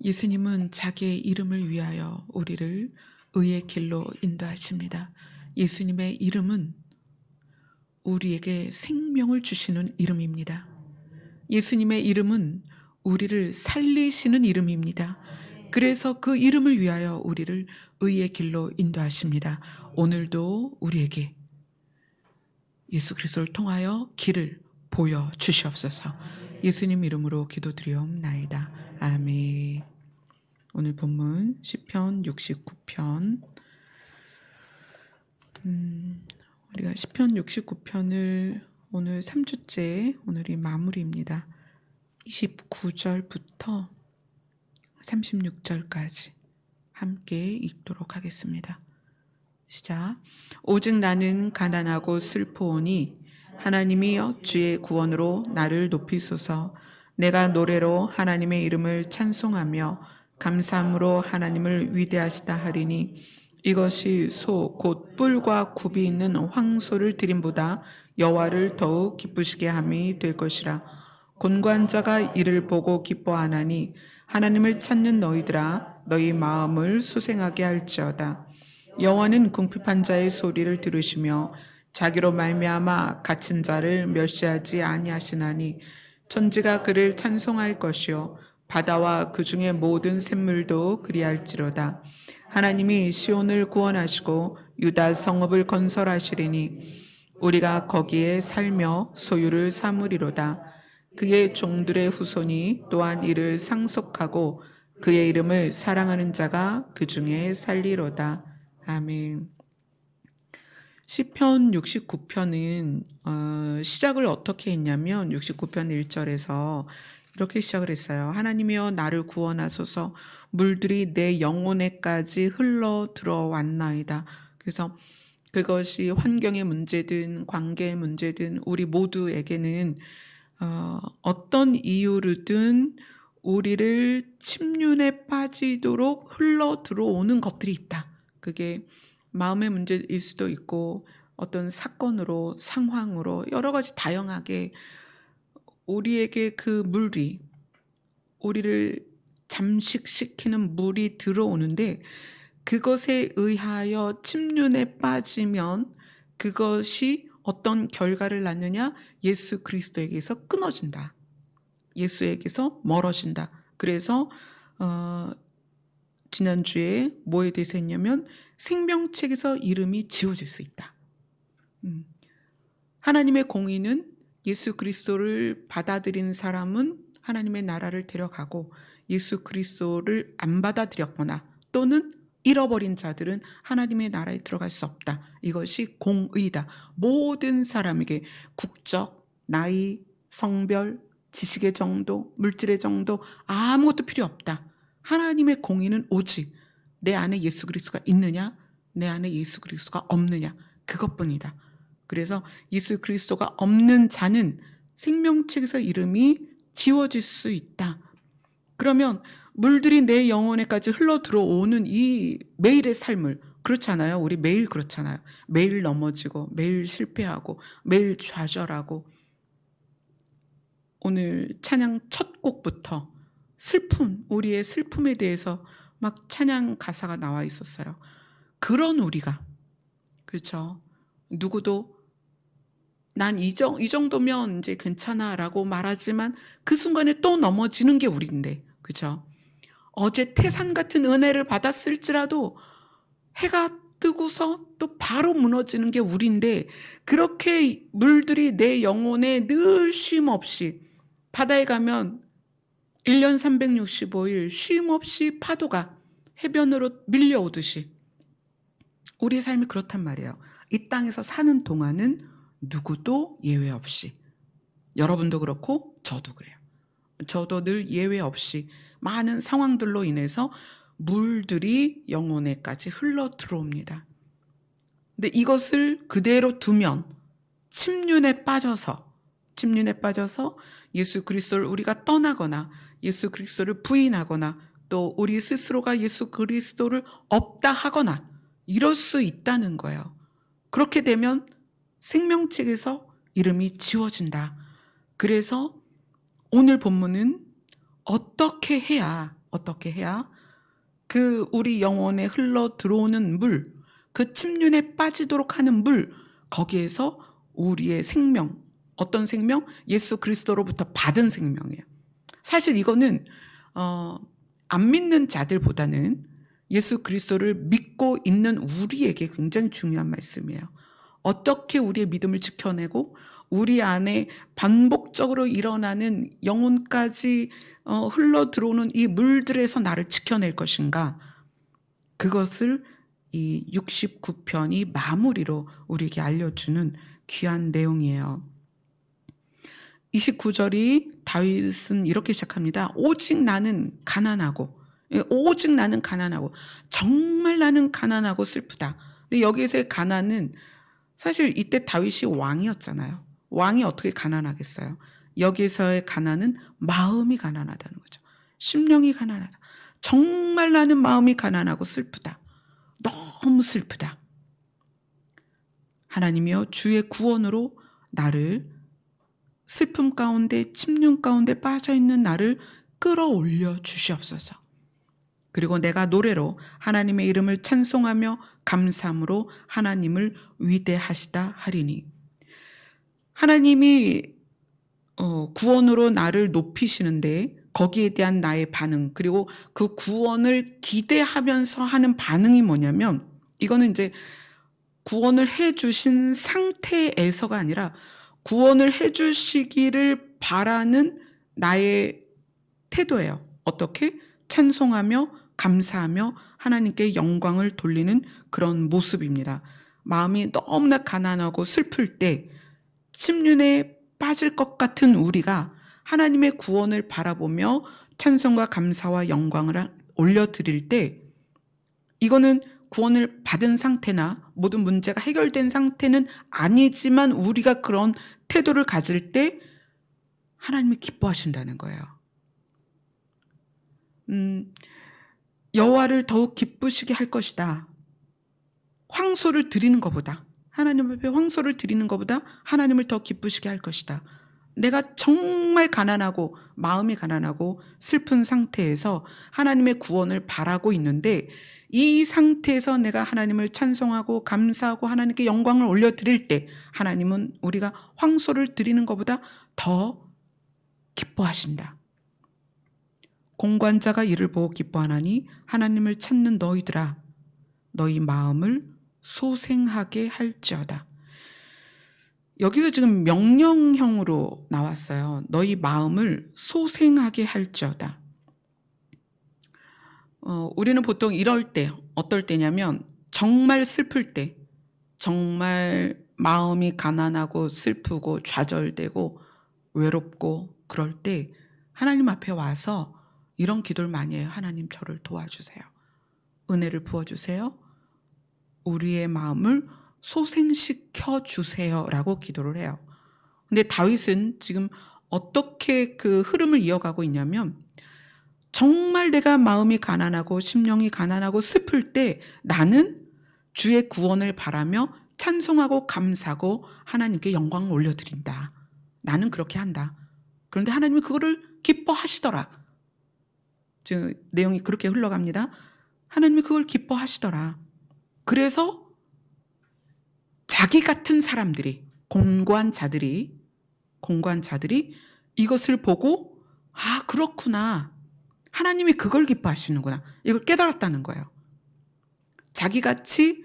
예수님은 자기의 이름을 위하여 우리를 의의 길로 인도하십니다. 예수님의 이름은 우리에게 생명을 주시는 이름입니다. 예수님의 이름은 우리를 살리시는 이름입니다. 그래서 그 이름을 위하여 우리를 의의 길로 인도하십니다. 오늘도 우리에게 예수 그리스도를 통하여 길을 보여 주시옵소서. 예수님 이름으로 기도드리옵나이다. 아멘. 오늘 본문 시편 69편. 우리가 시편 69편을 오늘 3주째 오늘이 마무리입니다. 29절부터 36절까지 함께 읽도록 하겠습니다. 시작. 오직 나는 가난하고 슬프오니 하나님이여 주의 구원으로 나를 높이소서. 내가 노래로 하나님의 이름을 찬송하며 감사함으로 하나님을 위대하시다 하리니 이것이 소 곧 뿔과 굽이 있는 황소를 드림보다 여호와를 더욱 기쁘시게 함이 될 것이라. 곤고한 자가 이를 보고 기뻐하나니 하나님을 찾는 너희들아 너희 마음을 소생하게 할지어다. 여호와는 궁핍한 자의 소리를 들으시며 자기로 말미암아 갇힌 자를 멸시하지 아니하시나니 천지가 그를 찬송할 것이요 바다와 그 중의 모든 샘물도 그리할지로다. 하나님이 시온을 구원하시고 유다 성읍을 건설하시리니 우리가 거기에 살며 소유를 삼으리로다. 그의 종들의 후손이 또한 이를 상속하고 그의 이름을 사랑하는 자가 그 중에 살리로다. 아멘. 시편 69편은 시작을 어떻게 했냐면 69편 1절에서 이렇게 시작을 했어요. 하나님이여 나를 구원하소서. 물들이 내 영혼에까지 흘러 들어왔나이다. 그래서 그것이 환경의 문제든 관계의 문제든 우리 모두에게는 어떤 이유로든 우리를 침륜에 빠지도록 흘러 들어오는 것들이 있다. 그게 마음의 문제일 수도 있고 어떤 사건으로 상황으로 여러 가지 다양하게 우리에게 그 물이 우리를 잠식시키는 물이 들어오는데 그것에 의하여 침륜에 빠지면 그것이 어떤 결과를 낳느냐? 예수 그리스도에게서 끊어진다. 예수에게서 멀어진다. 그래서 지난주에 뭐에 대해서 했냐면 생명책에서 이름이 지워질 수 있다. 하나님의 공의는 예수 그리스도를 받아들인 사람은 하나님의 나라를 데려가고 예수 그리스도를 안 받아들였거나 또는 잃어버린 자들은 하나님의 나라에 들어갈 수 없다. 이것이 공의다. 모든 사람에게 국적, 나이, 성별, 지식의 정도, 물질의 정도 아무것도 필요 없다. 하나님의 공의는 오직 내 안에 예수 그리스도가 있느냐, 내 안에 예수 그리스도가 없느냐 그것뿐이다. 그래서 예수 그리스도가 없는 자는 생명책에서 이름이 지워질 수 있다. 그러면 물들이 내 영혼에까지 흘러 들어오는 이 매일의 삶을 그렇잖아요. 우리 매일 그렇잖아요. 매일 넘어지고 매일 실패하고 매일 좌절하고 오늘 찬양 첫 곡부터 슬픔, 우리의 슬픔에 대해서 막 찬양 가사가 나와 있었어요. 그런 우리가 그렇죠. 누구도 난 이 정도면 이제 괜찮아 라고 말하지만 그 순간에 또 넘어지는 게 우리인데 그렇죠. 어제 태산 같은 은혜를 받았을지라도 해가 뜨고서 또 바로 무너지는 게 우리인데 그렇게 물들이 내 영혼에 늘 쉼 없이 바다에 가면 1년 365일 쉼 없이 파도가 해변으로 밀려오듯이 우리의 삶이 그렇단 말이에요. 이 땅에서 사는 동안은 누구도 예외 없이 여러분도 그렇고 저도 그래요. 저도 늘 예외 없이 많은 상황들로 인해서 물들이 영혼에까지 흘러 들어옵니다. 근데 이것을 그대로 두면 침륜에 빠져서 예수 그리스도를 우리가 떠나거나 예수 그리스도를 부인하거나 또 우리 스스로가 예수 그리스도를 없다 하거나 이럴 수 있다는 거예요. 그렇게 되면 생명책에서 이름이 지워진다. 그래서 오늘 본문은 어떻게 해야 어떻게 해야? 그 우리 영혼에 흘러 들어오는 물, 그 침륜에 빠지도록 하는 물, 거기에서 우리의 생명, 어떤 생명? 예수 그리스도로부터 받은 생명이에요. 사실 이거는 안 믿는 자들보다는 예수 그리스도를 믿고 있는 우리에게 굉장히 중요한 말씀이에요. 어떻게 우리의 믿음을 지켜내고 우리 안에 반복적으로 일어나는 영혼까지 흘러 들어오는 이 물들에서 나를 지켜낼 것인가? 그것을 이 69편이 마무리로 우리에게 알려주는 귀한 내용이에요. 29절이 다윗은 이렇게 시작합니다. 오직 나는 가난하고, 오직 나는 가난하고, 정말 나는 가난하고 슬프다. 근데 여기에서의 가난은 사실 이때 다윗이 왕이었잖아요. 왕이 어떻게 가난하겠어요? 여기서의 가난은 마음이 가난하다는 거죠. 심령이 가난하다. 정말 나는 마음이 가난하고 슬프다. 너무 슬프다. 하나님이여 주의 구원으로 나를 슬픔 가운데 침륜 가운데 빠져있는 나를 끌어올려 주시옵소서. 그리고 내가 노래로 하나님의 이름을 찬송하며 감사함으로 하나님을 위대하시다 하리니. 하나님이 구원으로 나를 높이시는데 거기에 대한 나의 반응, 그리고 그 구원을 기대하면서 하는 반응이 뭐냐면, 이거는 이제 구원을 해주신 상태에서가 아니라 구원을 해주시기를 바라는 나의 태도예요. 어떻게? 찬송하며 감사하며 하나님께 영광을 돌리는 그런 모습입니다. 마음이 너무나 가난하고 슬플 때 침륜에 빠질 것 같은 우리가 하나님의 구원을 바라보며 찬송과 감사와 영광을 올려드릴 때, 이거는 구원을 받은 상태나 모든 문제가 해결된 상태는 아니지만 우리가 그런 태도를 가질 때 하나님이 기뻐하신다는 거예요. 여호와를 더욱 기쁘시게 할 것이다. 황소를 드리는 것보다, 하나님 앞에 황소를 드리는 것보다 하나님을 더 기쁘시게 할 것이다. 내가 정말 가난하고 마음이 가난하고 슬픈 상태에서 하나님의 구원을 바라고 있는데, 이 상태에서 내가 하나님을 찬송하고 감사하고 하나님께 영광을 올려드릴 때 하나님은 우리가 황소를 드리는 것보다 더 기뻐하신다. 공관자가 이를 보고 기뻐하나니 하나님을 찾는 너희들아 너희 마음을 소생하게 할지어다. 여기서 지금 명령형으로 나왔어요. 너희 마음을 소생하게 할지어다. 우리는 보통 이럴 때, 어떨 때냐면 정말 슬플 때, 정말 마음이 가난하고 슬프고 좌절되고 외롭고 그럴 때 하나님 앞에 와서 이런 기도를 많이 해요. 하나님 저를 도와주세요. 은혜를 부어주세요. 우리의 마음을 소생시켜 주세요라고 기도를 해요. 근데 다윗은 지금 어떻게 그 흐름을 이어가고 있냐면, 정말 내가 마음이 가난하고 심령이 가난하고 슬플 때 나는 주의 구원을 바라며 찬송하고 감사하고 하나님께 영광을 올려드린다. 나는 그렇게 한다. 그런데 하나님이 그거를 기뻐하시더라. 지금 내용이 그렇게 흘러갑니다. 하나님이 그걸 기뻐하시더라. 그래서 자기 같은 사람들이, 공관자들이 이것을 보고 아 그렇구나, 하나님이 그걸 기뻐하시는구나, 이걸 깨달았다는 거예요. 자기같이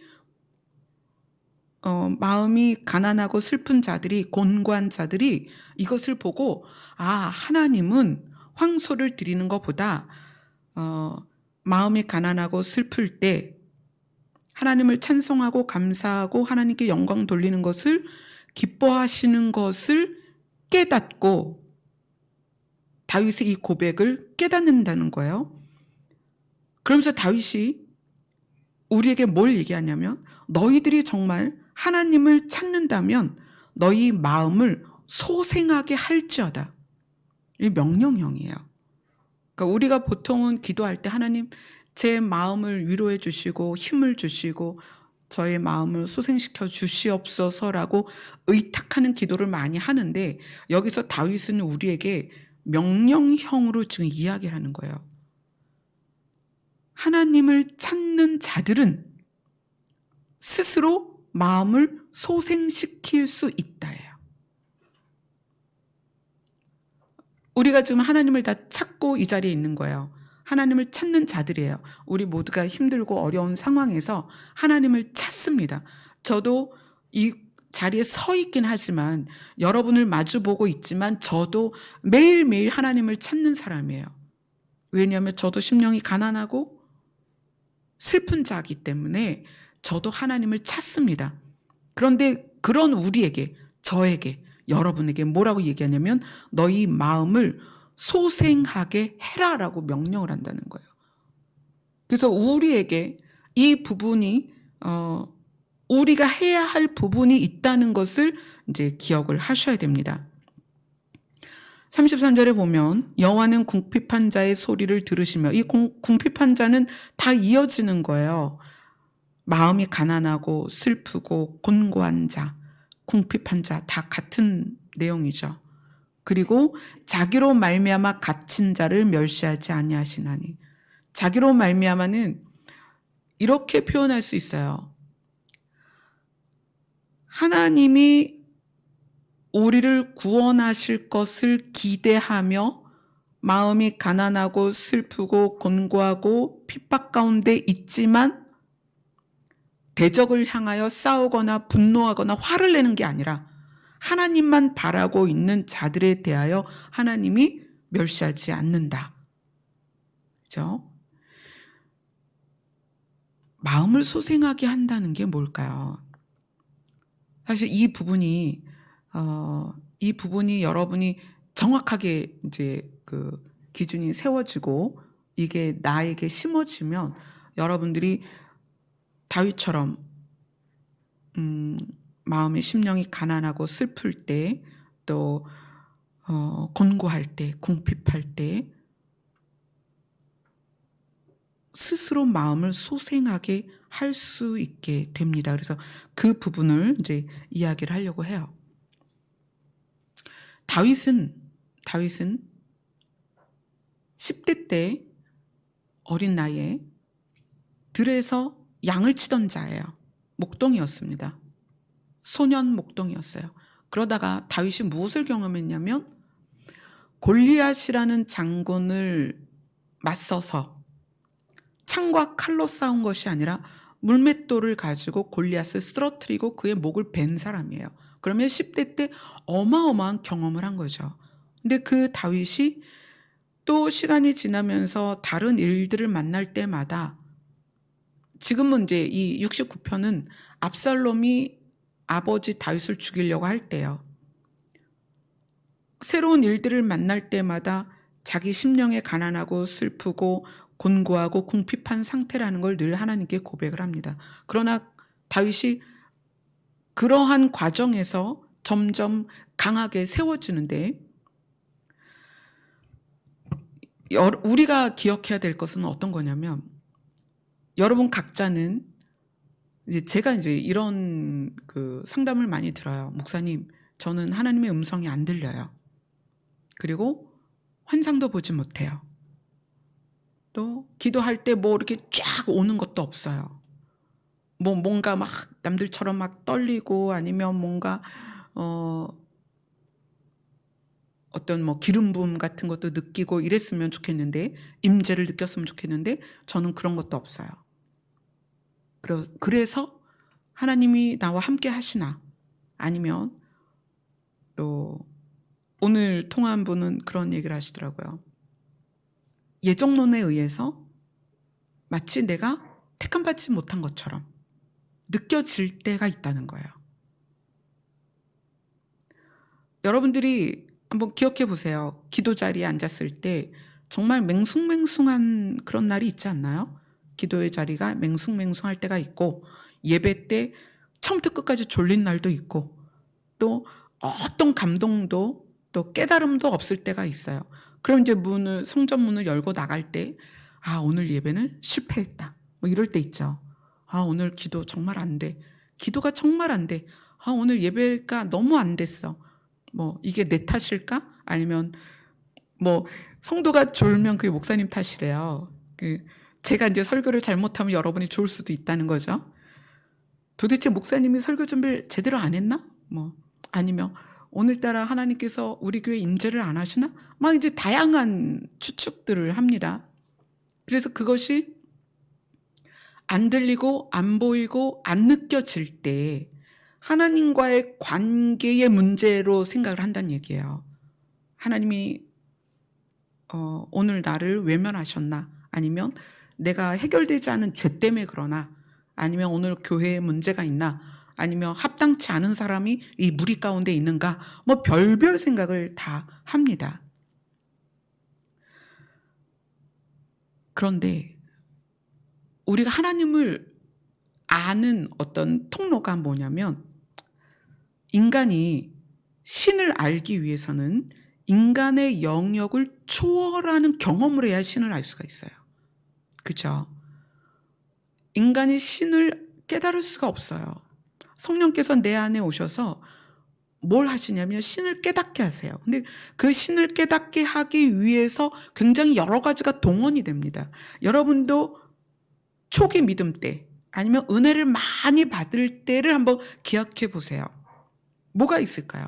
마음이 가난하고 슬픈 자들이, 곤관자들이 이것을 보고 아 하나님은 황소를 드리는 것보다 마음이 가난하고 슬플 때 하나님을 찬송하고 감사하고 하나님께 영광 돌리는 것을 기뻐하시는 것을 깨닫고, 다윗의 이 고백을 깨닫는다는 거예요. 그러면서 다윗이 우리에게 뭘 얘기하냐면, 너희들이 정말 하나님을 찾는다면 너희 마음을 소생하게 할지어다. 이 명령형이에요. 그러니까 우리가 보통은 기도할 때 하나님 제 마음을 위로해 주시고 힘을 주시고 저의 마음을 소생시켜 주시옵소서라고 의탁하는 기도를 많이 하는데, 여기서 다윗은 우리에게 명령형으로 지금 이야기를 하는 거예요. 하나님을 찾는 자들은 스스로 마음을 소생시킬 수 있다예요. 우리가 지금 하나님을 다 찾고 이 자리에 있는 거예요. 하나님을 찾는 자들이에요. 우리 모두가 힘들고 어려운 상황에서 하나님을 찾습니다. 저도 이 자리에 서 있긴 하지만, 여러분을 마주보고 있지만, 저도 매일매일 하나님을 찾는 사람이에요. 왜냐하면 저도 심령이 가난하고 슬픈 자이기 때문에 저도 하나님을 찾습니다. 그런데 그런 우리에게, 저에게, 여러분에게 뭐라고 얘기하냐면 너희 마음을 소생하게 해라라고 명령을 한다는 거예요. 그래서 우리에게 이 부분이 우리가 해야 할 부분이 있다는 것을 이제 기억을 하셔야 됩니다. 33절에 보면 여호와는 궁핍한 자의 소리를 들으시며, 이 궁핍한 자는 다 이어지는 거예요. 마음이 가난하고 슬프고 곤고한 자, 궁핍한 자 다 같은 내용이죠. 그리고 자기로 말미암아 갇힌 자를 멸시하지 아니하시나니, 자기로 말미암아는 이렇게 표현할 수 있어요. 하나님이 우리를 구원하실 것을 기대하며 마음이 가난하고 슬프고 곤고하고 핍박 가운데 있지만 대적을 향하여 싸우거나 분노하거나 화를 내는 게 아니라 하나님만 바라고 있는 자들에 대하여 하나님이 멸시하지 않는다. 그죠? 마음을 소생하게 한다는 게 뭘까요? 사실 이 부분이 여러분이 정확하게 이제 그 기준이 세워지고 이게 나에게 심어지면, 여러분들이 다윗처럼 마음의 심령이 가난하고 슬플 때, 또 곤고할 때, 궁핍할 때 스스로 마음을 소생하게 할 수 있게 됩니다. 그래서 그 부분을 이제 이야기를 하려고 해요. 다윗은 10대 때 어린 나이에 들에서 양을 치던 자예요. 목동이었습니다. 소년 목동이었어요. 그러다가 다윗이 무엇을 경험했냐면 골리앗이라는 장군을 맞서서 창과 칼로 싸운 것이 아니라 물맷돌을 가지고 골리앗을 쓰러뜨리고 그의 목을 벤 사람이에요. 그러면 10대 때 어마어마한 경험을 한 거죠. 근데 그 다윗이 또 시간이 지나면서 다른 일들을 만날 때마다, 지금은 이제 이 69편은 압살롬이 아버지 다윗을 죽이려고 할 때요. 새로운 일들을 만날 때마다 자기 심령에 가난하고 슬프고 곤고하고 궁핍한 상태라는 걸 늘 하나님께 고백을 합니다. 그러나 다윗이 그러한 과정에서 점점 강하게 세워지는데, 우리가 기억해야 될 것은 어떤 거냐면, 여러분 각자는 제가 이제 이런 그 상담을 많이 들어요. 목사님, 저는 하나님의 음성이 안 들려요. 그리고 환상도 보지 못해요. 또 기도할 때 뭐 이렇게 쫙 오는 것도 없어요. 뭐 뭔가 막 남들처럼 막 떨리고, 아니면 뭔가 어떤 뭐 기름 부음 같은 것도 느끼고 이랬으면 좋겠는데, 임재를 느꼈으면 좋겠는데 저는 그런 것도 없어요. 그래서 하나님이 나와 함께 하시나, 아니면 또 오늘 통화한 분은 그런 얘기를 하시더라고요. 예정론에 의해서 마치 내가 택함받지 못한 것처럼 느껴질 때가 있다는 거예요. 여러분들이 한번 기억해 보세요. 기도 자리에 앉았을 때 정말 맹숭맹숭한 그런 날이 있지 않나요? 기도의 자리가 맹숭맹숭할 때가 있고, 예배 때 처음부터 끝까지 졸린 날도 있고, 또 어떤 감동도 또 깨달음도 없을 때가 있어요. 그럼 이제 성전 문을 열고 나갈 때, 아, 오늘 예배는 실패했다, 뭐 이럴 때 있죠. 아, 오늘 기도 정말 안 돼. 기도가 정말 안 돼. 아, 오늘 예배가 너무 안 됐어. 뭐 이게 내 탓일까? 아니면 뭐 성도가 졸면 그게 목사님 탓이래요. 제가 이제 설교를 잘못하면 여러분이 좋을 수도 있다는 거죠. 도대체 목사님이 설교 준비를 제대로 안 했나? 뭐 아니면 오늘따라 하나님께서 우리 교회 임재를 안 하시나? 막 이제 다양한 추측들을 합니다. 그래서 그것이 안 들리고 안 보이고 안 느껴질 때 하나님과의 관계의 문제로 생각을 한다는 얘기예요. 하나님이 오늘 나를 외면하셨나? 아니면 내가 해결되지 않은 죄 때문에 그러나? 아니면 오늘 교회에 문제가 있나? 아니면 합당치 않은 사람이 이 무리 가운데 있는가? 뭐 별별 생각을 다 합니다. 그런데 우리가 하나님을 아는 어떤 통로가 뭐냐면, 인간이 신을 알기 위해서는 인간의 영역을 초월하는 경험을 해야 신을 알 수가 있어요. 그죠? 인간이 신을 깨달을 수가 없어요. 성령께서 내 안에 오셔서 뭘 하시냐면 신을 깨닫게 하세요. 근데 그 신을 깨닫게 하기 위해서 굉장히 여러 가지가 동원이 됩니다. 여러분도 초기 믿음 때 아니면 은혜를 많이 받을 때를 한번 기억해 보세요. 뭐가 있을까요?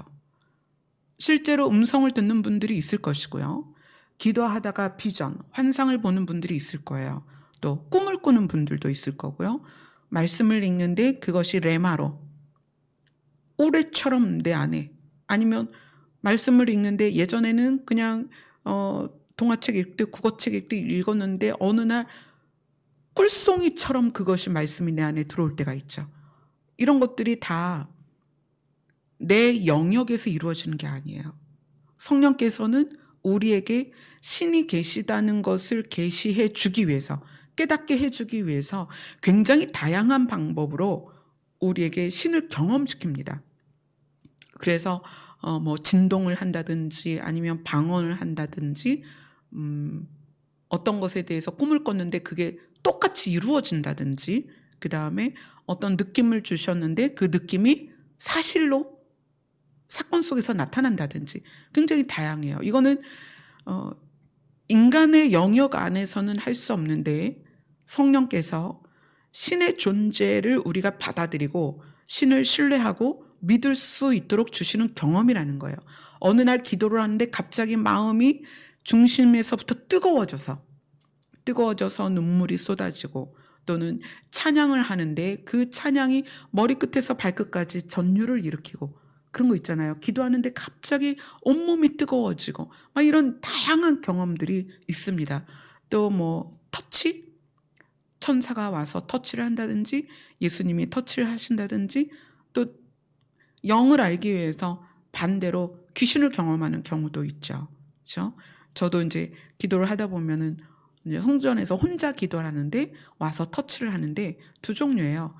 실제로 음성을 듣는 분들이 있을 것이고요. 기도하다가 비전, 환상을 보는 분들이 있을 거예요. 또 꿈을 꾸는 분들도 있을 거고요. 말씀을 읽는데 그것이 레마로 우레처럼 내 안에, 아니면 말씀을 읽는데 예전에는 그냥 동화책 읽듯 국어책 읽듯 읽었는데 어느 날 꿀송이처럼 그것이 말씀이 내 안에 들어올 때가 있죠. 이런 것들이 다 내 영역에서 이루어지는 게 아니에요. 성령께서는 우리에게 신이 계시다는 것을 계시해 주기 위해서, 깨닫게 해주기 위해서 굉장히 다양한 방법으로 우리에게 신을 경험시킵니다. 그래서 뭐 진동을 한다든지 아니면 방언을 한다든지 어떤 것에 대해서 꿈을 꿨는데 그게 똑같이 이루어진다든지, 그 다음에 어떤 느낌을 주셨는데 그 느낌이 사실로 사건 속에서 나타난다든지 굉장히 다양해요. 이거는 인간의 영역 안에서는 할 수 없는데 성령께서 신의 존재를 우리가 받아들이고 신을 신뢰하고 믿을 수 있도록 주시는 경험이라는 거예요. 어느 날 기도를 하는데 갑자기 마음이 중심에서부터 뜨거워져서 눈물이 쏟아지고, 또는 찬양을 하는데 그 찬양이 머리끝에서 발끝까지 전율을 일으키고, 그런 거 있잖아요. 기도하는데 갑자기 온몸이 뜨거워지고 막 이런 다양한 경험들이 있습니다. 또 뭐 터치? 천사가 와서 터치를 한다든지 예수님이 터치를 하신다든지, 또 영을 알기 위해서 반대로 귀신을 경험하는 경우도 있죠. 그렇죠? 저도 이제 기도를 하다 보면은 이제 성전에서 혼자 기도를 하는데 와서 터치를 하는데 두 종류예요.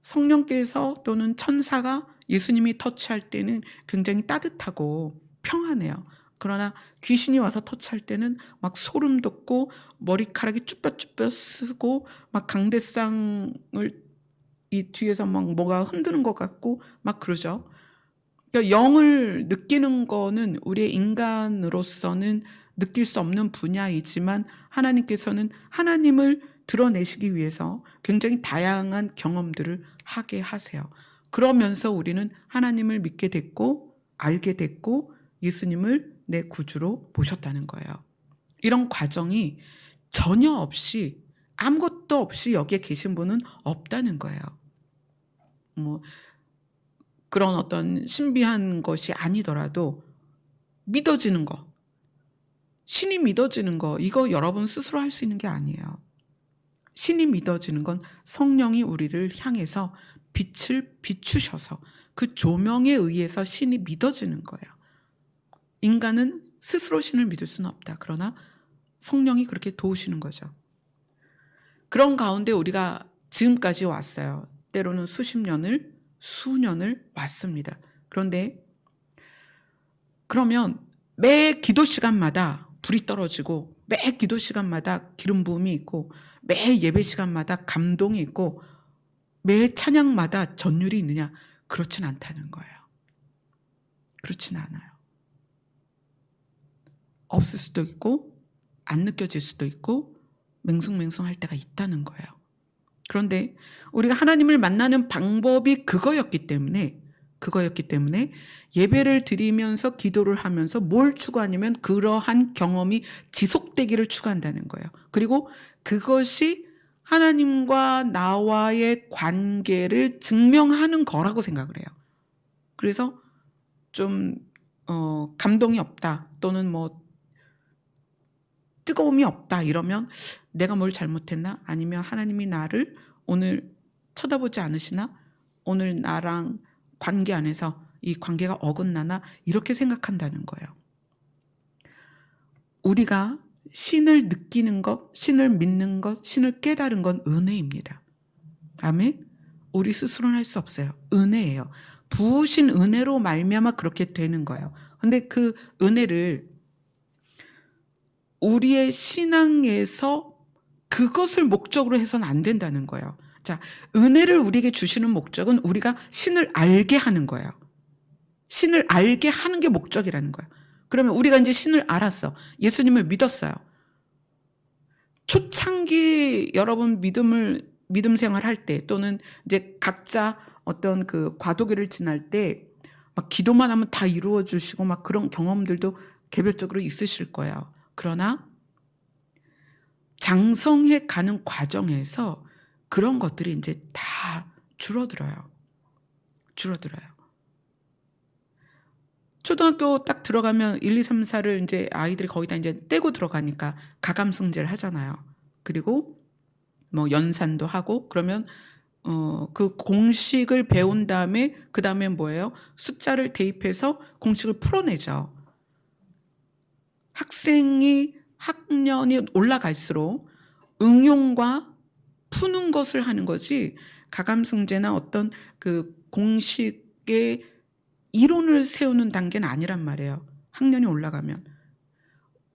성령께서 또는 천사가 예수님이 터치할 때는 굉장히 따뜻하고 평안해요. 그러나 귀신이 와서 터치할 때는 막 소름 돋고 머리카락이 쭈뼛쭈뼛 쓰고 막 강대상을 이 뒤에서 막 뭐가 흔드는 것 같고 막 그러죠. 그러니까 영을 느끼는 거는 우리의 인간으로서는 느낄 수 없는 분야이지만 하나님께서는 하나님을 드러내시기 위해서 굉장히 다양한 경험들을 하게 하세요. 그러면서 우리는 하나님을 믿게 됐고 알게 됐고 예수님을 내 구주로 모셨다는 거예요. 이런 과정이 전혀 없이, 아무것도 없이 여기에 계신 분은 없다는 거예요. 뭐 그런 어떤 신비한 것이 아니더라도 믿어지는 거, 신이 믿어지는 거, 이거 여러분 스스로 할 수 있는 게 아니에요. 신이 믿어지는 건 성령이 우리를 향해서 빛을 비추셔서 그 조명에 의해서 신이 믿어지는 거예요. 인간은 스스로 신을 믿을 수는 없다. 그러나 성령이 그렇게 도우시는 거죠. 그런 가운데 우리가 지금까지 왔어요. 때로는 수십 년을, 수년을 왔습니다. 그런데 그러면 매 기도 시간마다 불이 떨어지고 매 기도 시간마다 기름 부음이 있고 매 예배 시간마다 감동이 있고 매 찬양마다 전율이 있느냐? 그렇진 않다는 거예요. 그렇진 않아요. 없을 수도 있고 안 느껴질 수도 있고 맹숭맹숭할 때가 있다는 거예요. 그런데 우리가 하나님을 만나는 방법이 그거였기 때문에 예배를 드리면서 기도를 하면서 뭘 추구하냐면 그러한 경험이 지속되기를 추구한다는 거예요. 그리고 그것이 하나님과 나와의 관계를 증명하는 거라고 생각을 해요. 그래서 좀 감동이 없다 또는 뭐 뜨거움이 없다 이러면 내가 뭘 잘못했나? 아니면 하나님이 나를 오늘 쳐다보지 않으시나? 오늘 나랑 관계 안에서 이 관계가 어긋나나? 이렇게 생각한다는 거예요. 우리가 신을 느끼는 것, 신을 믿는 것, 신을 깨달은 건 은혜입니다. 아멘? 우리 스스로는 할 수 없어요. 은혜예요. 부으신 은혜로 말미암아 그렇게 되는 거예요. 근데 그 은혜를 우리의 신앙에서 그것을 목적으로 해서는 안 된다는 거예요. 자, 은혜를 우리에게 주시는 목적은 우리가 신을 알게 하는 거예요. 신을 알게 하는 게 목적이라는 거예요. 그러면 우리가 이제 신을 알았어. 예수님을 믿었어요. 초창기 여러분 믿음 생활할 때 또는 이제 각자 어떤 그 과도기를 지날 때 막 기도만 하면 다 이루어 주시고 막 그런 경험들도 개별적으로 있으실 거예요. 그러나 장성해 가는 과정에서 그런 것들이 이제 다 줄어들어요. 초등학교 딱 들어가면 1, 2, 3, 4를 이제 아이들이 거의 다 이제 떼고 들어가니까 가감승제를 하잖아요. 그리고 뭐 연산도 하고 그러면 그 공식을 배운 다음에 그 다음에 뭐예요? 숫자를 대입해서 공식을 풀어내죠. 학생이 학년이 올라갈수록 응용과 푸는 것을 하는 거지 가감승제나 어떤 그 공식의 이론을 세우는 단계는 아니란 말이에요. 학년이 올라가면.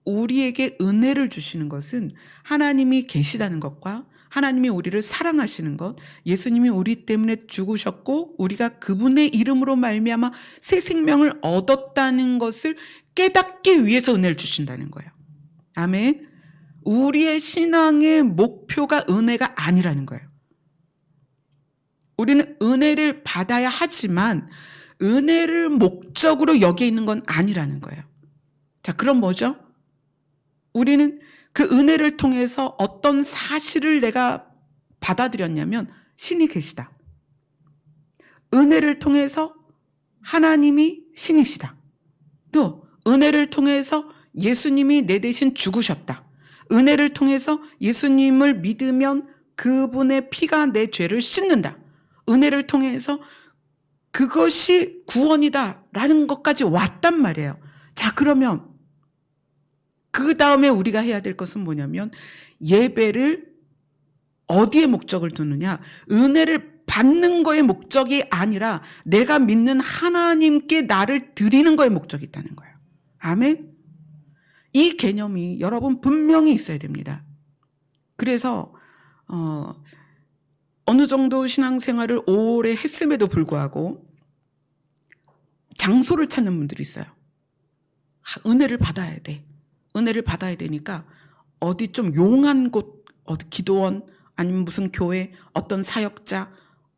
우리에게 은혜를 주시는 것은 하나님이 계시다는 것과 하나님이 우리를 사랑하시는 것, 예수님이 우리 때문에 죽으셨고 우리가 그분의 이름으로 말미암아 새 생명을 얻었다는 것을 깨닫기 위해서 은혜를 주신다는 거예요. 아멘. 우리의 신앙의 목표가 은혜가 아니라는 거예요. 우리는 은혜를 받아야 하지만 은혜를 목적으로 여기에 있는 건 아니라는 거예요. 자, 그럼 뭐죠? 우리는 그 은혜를 통해서 어떤 사실을 내가 받아들였냐면 신이 계시다. 은혜를 통해서 하나님이 신이시다. 또 은혜를 통해서 예수님이 내 대신 죽으셨다. 은혜를 통해서 예수님을 믿으면 그분의 피가 내 죄를 씻는다. 은혜를 통해서 그것이 구원이다라는 것까지 왔단 말이에요. 자, 그러면 그 다음에 우리가 해야 될 것은 뭐냐면 예배를 어디에 목적을 두느냐? 은혜를 받는 거에 목적이 아니라 내가 믿는 하나님께 나를 드리는 거에 목적이 있다는 거예요. 아멘? 이 개념이 여러분 분명히 있어야 됩니다. 그래서 어느 정도 신앙생활을 오래 했음에도 불구하고 장소를 찾는 분들이 있어요. 은혜를 받아야 돼. 은혜를 받아야 되니까 어디 좀 용한 곳, 어디 기도원 아니면 무슨 교회, 어떤 사역자,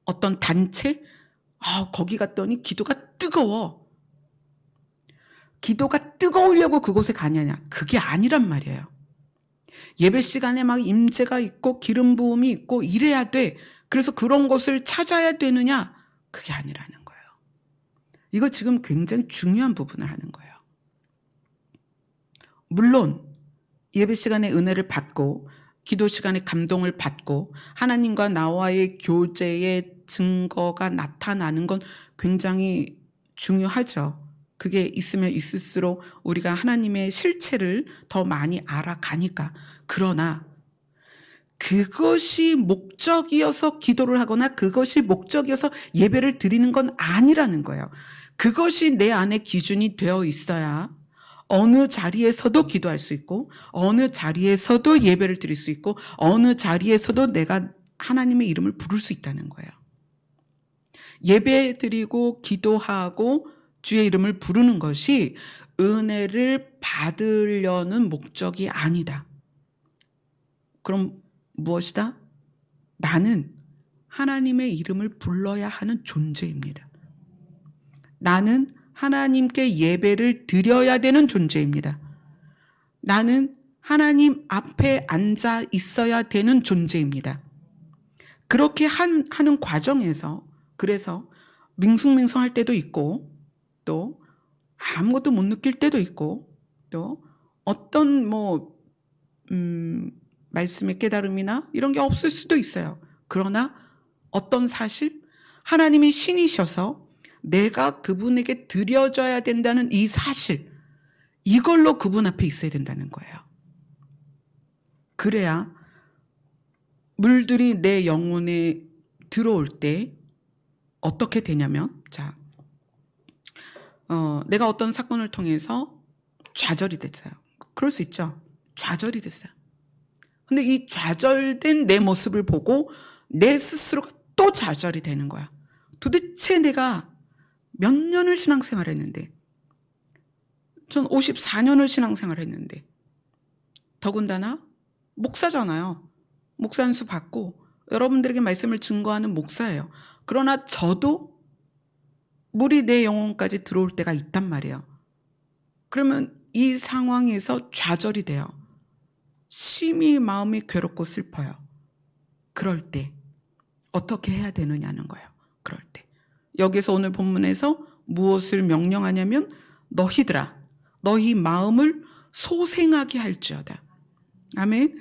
어떤 단체, 거기 갔더니 기도가 뜨거워. 기도가 뜨거우려고 그곳에 가냐냐? 그게 아니란 말이에요. 예배 시간에 막 임재가 있고 기름 부음이 있고 이래야 돼. 그래서 그런 곳을 찾아야 되느냐? 그게 아니라는 거예요. 이거 지금 굉장히 중요한 부분을 하는 거예요. 물론 예배 시간에 은혜를 받고 기도 시간에 감동을 받고 하나님과 나와의 교제의 증거가 나타나는 건 굉장히 중요하죠. 그게 있으면 있을수록 우리가 하나님의 실체를 더 많이 알아가니까. 그러나 그것이 목적이어서 기도를 하거나 그것이 목적이어서 예배를 드리는 건 아니라는 거예요. 그것이 내 안에 기준이 되어 있어야 어느 자리에서도 기도할 수 있고 어느 자리에서도 예배를 드릴 수 있고 어느 자리에서도 내가 하나님의 이름을 부를 수 있다는 거예요. 예배 드리고 기도하고 주의 이름을 부르는 것이 은혜를 받으려는 목적이 아니다. 그럼 무엇이다? 나는 하나님의 이름을 불러야 하는 존재입니다. 나는 하나님께 예배를 드려야 되는 존재입니다. 나는 하나님 앞에 앉아 있어야 되는 존재입니다. 그렇게 하는 과정에서 그래서 밍숭맹숭할 때도 있고 또 아무것도 못 느낄 때도 있고 또 어떤 말씀의 깨달음이나 이런 게 없을 수도 있어요. 그러나 어떤 사실, 하나님이 신이셔서 내가 그분에게 드려져야 된다는 이 사실, 이걸로 그분 앞에 있어야 된다는 거예요. 그래야 물들이 내 영혼에 들어올 때 어떻게 되냐면, 내가 어떤 사건을 통해서 좌절이 됐어요. 그럴 수 있죠. 좌절이 됐어요. 근데 이 좌절된 내 모습을 보고 내 스스로가 또 좌절이 되는 거야. 도대체 내가 몇 년을 신앙생활 했는데, 전 54년을 신앙생활 했는데, 더군다나 목사잖아요. 목사 한 수 받고 여러분들에게 말씀을 증거하는 목사예요. 그러나 저도 물이 내 영혼까지 들어올 때가 있단 말이에요. 그러면 이 상황에서 좌절이 돼요. 심히 마음이 괴롭고 슬퍼요. 그럴 때 어떻게 해야 되느냐는 거예요. 그럴 때 여기서 오늘 본문에서 무엇을 명령하냐면 너희들아 너희 마음을 소생하게 할지어다. 아멘.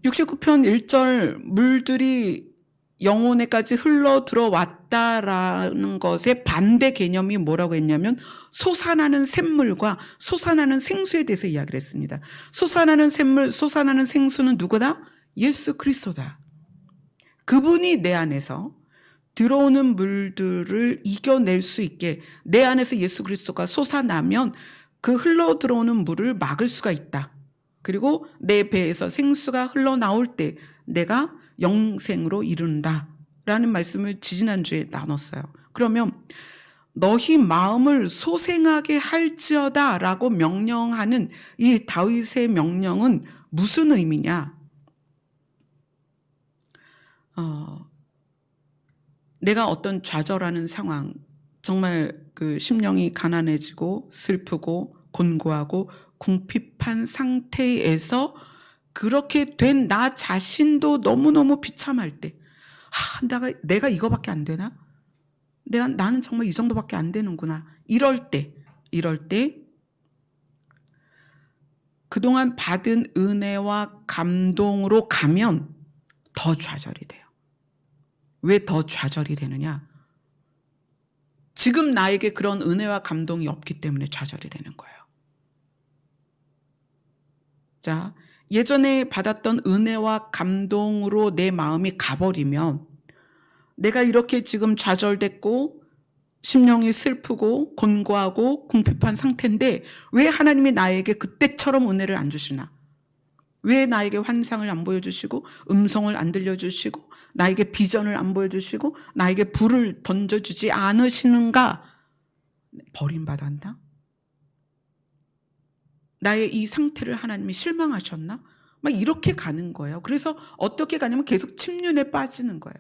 69편 1절 물들이 영혼에까지 흘러 들어왔다라는 것의 반대 개념이 뭐라고 했냐면 솟아나는 샘물과 솟아나는 생수에 대해서 이야기를 했습니다. 솟아나는 샘물, 솟아나는 생수는 누구다? 예수 그리스도다. 그분이 내 안에서 들어오는 물들을 이겨낼 수 있게 내 안에서 예수 그리스도가 솟아나면 그 흘러 들어오는 물을 막을 수가 있다. 그리고 내 배에서 생수가 흘러나올 때 내가 영생으로 이룬다 라는 말씀을 지지난주에 나눴어요. 그러면 너희 마음을 소생하게 할지어다 라고 명령하는 이 다윗의 명령은 무슨 의미냐? 내가 어떤 좌절하는 상황, 정말 그 심령이 가난해지고 슬프고 곤고하고 궁핍한 상태에서 그렇게 된 나 자신도 너무너무 비참할 때, 내가 이거밖에 안 되나? 나는 정말 이 정도밖에 안 되는구나. 이럴 때 그동안 받은 은혜와 감동으로 가면 더 좌절이 돼요. 왜 더 좌절이 되느냐? 지금 나에게 그런 은혜와 감동이 없기 때문에 좌절이 되는 거예요. 자, 예전에 받았던 은혜와 감동으로 내 마음이 가버리면 내가 이렇게 지금 좌절됐고 심령이 슬프고 곤고하고 궁핍한 상태인데 왜 하나님이 나에게 그때처럼 은혜를 안 주시나? 왜 나에게 환상을 안 보여주시고 음성을 안 들려주시고 나에게 비전을 안 보여주시고 나에게 불을 던져주지 않으시는가? 버림받았나? 나의 이 상태를 하나님이 실망하셨나? 막 이렇게 가는 거예요. 그래서 어떻게 가냐면 계속 침륜에 빠지는 거예요.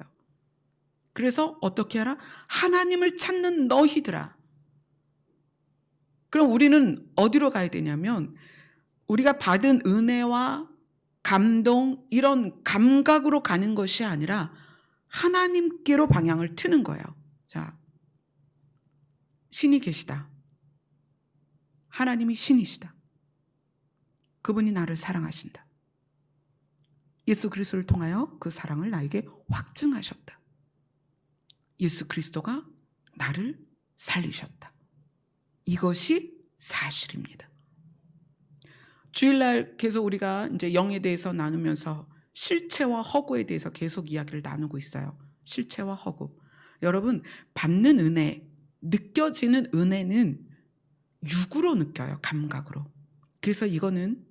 그래서 어떻게 하라? 하나님을 찾는 너희들아. 그럼 우리는 어디로 가야 되냐면 우리가 받은 은혜와 감동 이런 감각으로 가는 것이 아니라 하나님께로 방향을 트는 거예요. 자, 신이 계시다. 하나님이 신이시다. 그분이 나를 사랑하신다. 예수 그리스도를 통하여 그 사랑을 나에게 확증하셨다. 예수 그리스도가 나를 살리셨다. 이것이 사실입니다. 주일날 계속 우리가 이제 영에 대해서 나누면서 실체와 허구에 대해서 계속 이야기를 나누고 있어요. 실체와 허구. 여러분, 받는 은혜, 느껴지는 은혜는 육으로 느껴요. 감각으로. 그래서 이거는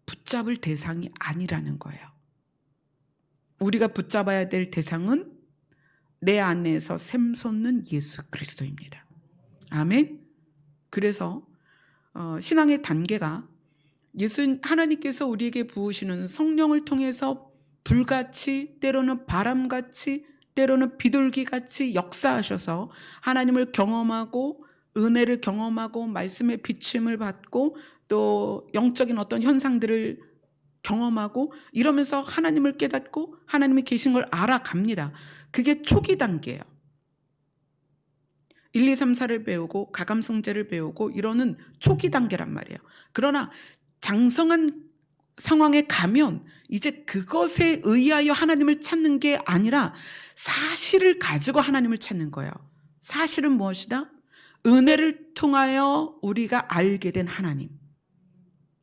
붙잡을 대상이 아니라는 거예요. 우리가 붙잡아야 될 대상은 내 안에서 샘솟는 예수 그리스도입니다. 아멘. 그래서 신앙의 단계가 하나님께서 우리에게 부으시는 성령을 통해서 불같이, 때로는 바람같이, 때로는 비둘기같이 역사하셔서 하나님을 경험하고 은혜를 경험하고 말씀의 비침을 받고 또 영적인 어떤 현상들을 경험하고 이러면서 하나님을 깨닫고 하나님이 계신 걸 알아갑니다. 그게 초기 단계예요. 1, 2, 3, 4를 배우고 가감성제를 배우고 이러는 초기 단계란 말이에요. 그러나 장성한 상황에 가면 이제 그것에 의하여 하나님을 찾는 게 아니라 사실을 가지고 하나님을 찾는 거예요. 사실은 무엇이다? 은혜를 통하여 우리가 알게 된 하나님.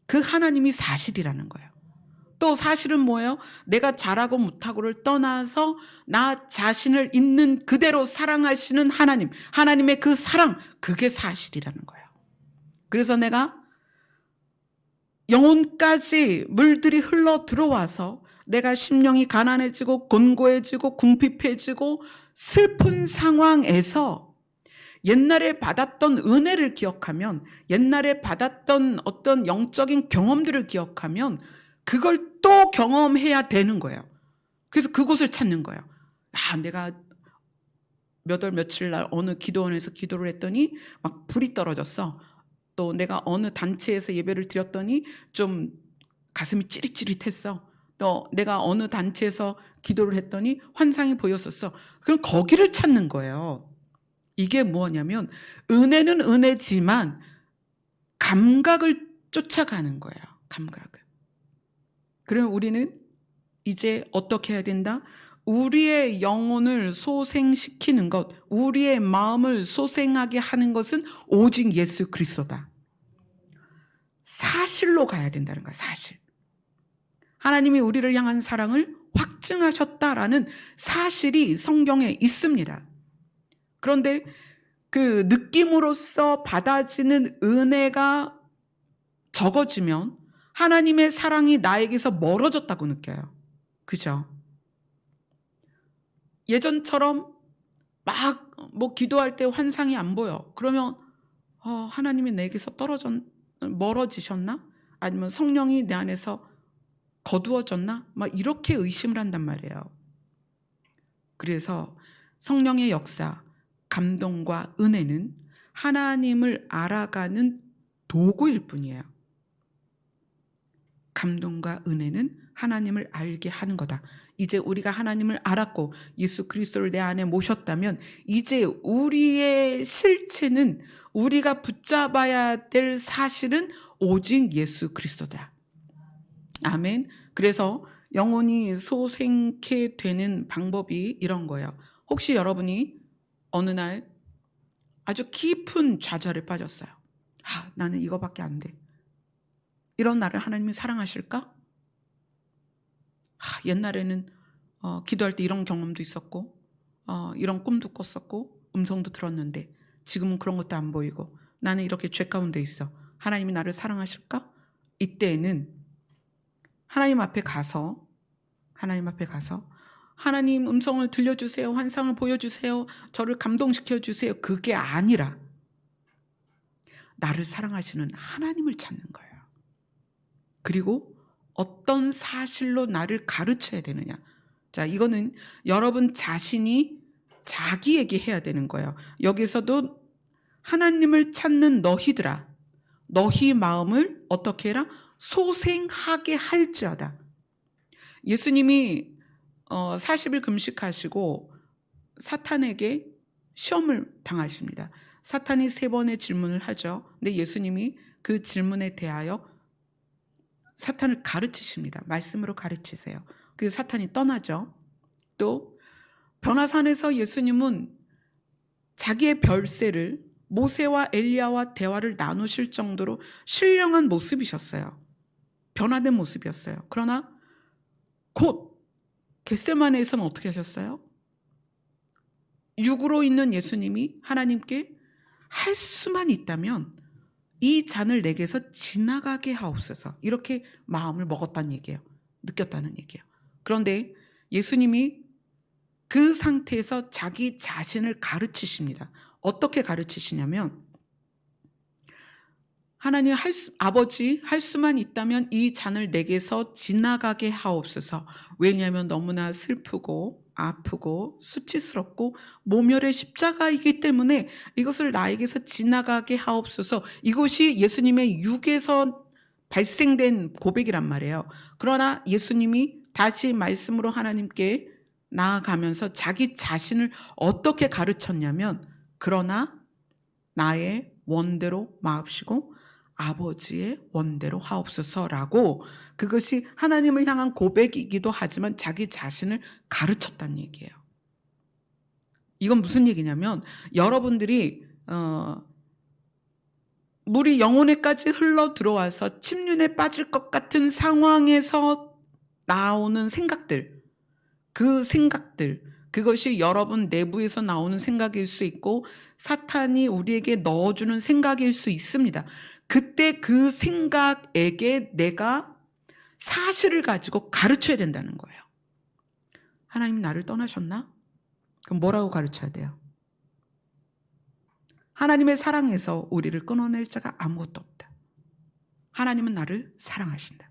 그 하나님이 사실이라는 거예요. 또 사실은 뭐예요? 내가 잘하고 못하고를 떠나서 나 자신을 있는 그대로 사랑하시는 하나님, 하나님의 그 사랑, 그게 사실이라는 거예요. 그래서 내가 영혼까지 물들이 흘러 들어와서 내가 심령이 가난해지고 곤고해지고 궁핍해지고 슬픈 상황에서 옛날에 받았던 은혜를 기억하면, 옛날에 받았던 어떤 영적인 경험들을 기억하면 그걸 또 경험해야 되는 거예요. 그래서 그곳을 찾는 거예요. 내가 몇 월 며칠 날 어느 기도원에서 기도를 했더니 막 불이 떨어졌어. 또 내가 어느 단체에서 예배를 드렸더니 좀 가슴이 찌릿찌릿했어. 또 내가 어느 단체에서 기도를 했더니 환상이 보였었어. 그럼 거기를 찾는 거예요. 이게 뭐냐면 은혜는 은혜지만 감각을 쫓아가는 거예요. 감각을. 그럼 우리는 이제 어떻게 해야 된다? 우리의 영혼을 소생시키는 것, 우리의 마음을 소생하게 하는 것은 오직 예수 그리스도다. 사실로 가야 된다는 거야. 사실. 하나님이 우리를 향한 사랑을 확증하셨다라는 사실이 성경에 있습니다. 그런데 그 느낌으로써 받아지는 은혜가 적어지면 하나님의 사랑이 나에게서 멀어졌다고 느껴요. 그죠? 예전처럼 막 뭐 기도할 때 환상이 안 보여. 그러면 하나님이 내게서 멀어지셨나? 아니면 성령이 내 안에서 거두어졌나? 막 이렇게 의심을 한단 말이에요. 그래서 성령의 역사, 감동과 은혜는 하나님을 알아가는 도구일 뿐이에요. 감동과 은혜는 하나님을 알게 하는 거다. 이제 우리가 하나님을 알았고 예수 그리스도를 내 안에 모셨다면 이제 우리의 실체는, 우리가 붙잡아야 될 사실은 오직 예수 그리스도다. 아멘. 그래서 영혼이 소생케 되는 방법이 이런 거예요. 혹시 여러분이 어느 날 아주 깊은 좌절에 빠졌어요. 나는 이거밖에 안 돼. 이런 나를 하나님이 사랑하실까? 옛날에는 기도할 때 이런 경험도 있었고 이런 꿈도 꿨었고 음성도 들었는데 지금은 그런 것도 안 보이고 나는 이렇게 죄 가운데 있어. 하나님이 나를 사랑하실까? 이때에는 하나님 앞에 가서 하나님 음성을 들려주세요. 환상을 보여주세요. 저를 감동시켜주세요. 그게 아니라 나를 사랑하시는 하나님을 찾는 거예요. 그리고 어떤 사실로 나를 가르쳐야 되느냐. 자, 이거는 여러분 자신이 자기에게 해야 되는 거예요. 여기서도 하나님을 찾는 너희들아, 너희 마음을 어떻게 해라? 소생하게 할지어다. 예수님이 40일 금식하시고 사탄에게 시험을 당하십니다. 사탄이 3번의 질문을 하죠. 근데 예수님이 그 질문에 대하여 사탄을 가르치십니다. 말씀으로 가르치세요. 그래서 사탄이 떠나죠. 또 변화산에서 예수님은 자기의 별세를 모세와 엘리야와 대화를 나누실 정도로 신령한 모습이셨어요. 변화된 모습이었어요. 그러나 곧 겟세마네에서는 어떻게 하셨어요? 육으로 있는 예수님이 하나님께 할 수만 있다면 이 잔을 내게서 지나가게 하옵소서, 이렇게 마음을 먹었다는 얘기예요. 느꼈다는 얘기예요. 그런데 예수님이 그 상태에서 자기 자신을 가르치십니다. 어떻게 가르치시냐면 하나님 아버지 할 수만 있다면 이 잔을 내게서 지나가게 하옵소서. 왜냐하면 너무나 슬프고 아프고 수치스럽고 모멸의 십자가이기 때문에 이것을 나에게서 지나가게 하옵소서. 이것이 예수님의 육에서 발생된 고백이란 말이에요. 그러나 예수님이 다시 말씀으로 하나님께 나아가면서 자기 자신을 어떻게 가르쳤냐면, 그러나 나의 원대로 마옵시고 아버지의 원대로 하옵소서라고, 그것이 하나님을 향한 고백이기도 하지만 자기 자신을 가르쳤다는 얘기예요. 이건 무슨 얘기냐면, 여러분들이 물이 영혼에까지 흘러 들어와서 침륜에 빠질 것 같은 상황에서 나오는 생각들, 그 생각들, 그것이 여러분 내부에서 나오는 생각일 수 있고 사탄이 우리에게 넣어주는 생각일 수 있습니다. 그때 그 생각에게 내가 사실을 가지고 가르쳐야 된다는 거예요. 하나님 나를 떠나셨나? 그럼 뭐라고 가르쳐야 돼요? 하나님의 사랑에서 우리를 끊어낼 자가 아무것도 없다. 하나님은 나를 사랑하신다.